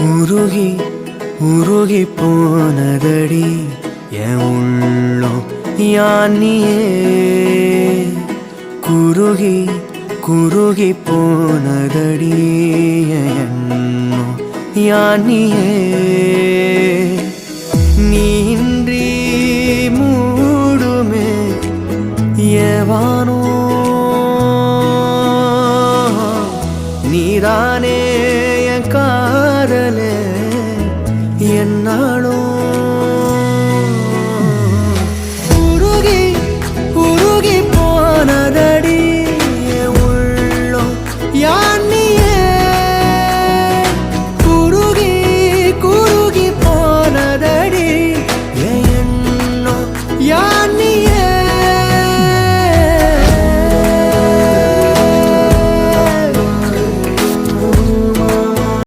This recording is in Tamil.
உருகி உருகி போனதடி என் உள்ளம் யானியே குருகி குருகி போனதடி என் எண்ணம் யானியே நீன்றி மூடுமே ஏவானோ நீதானே என் காதலே என்னாளோ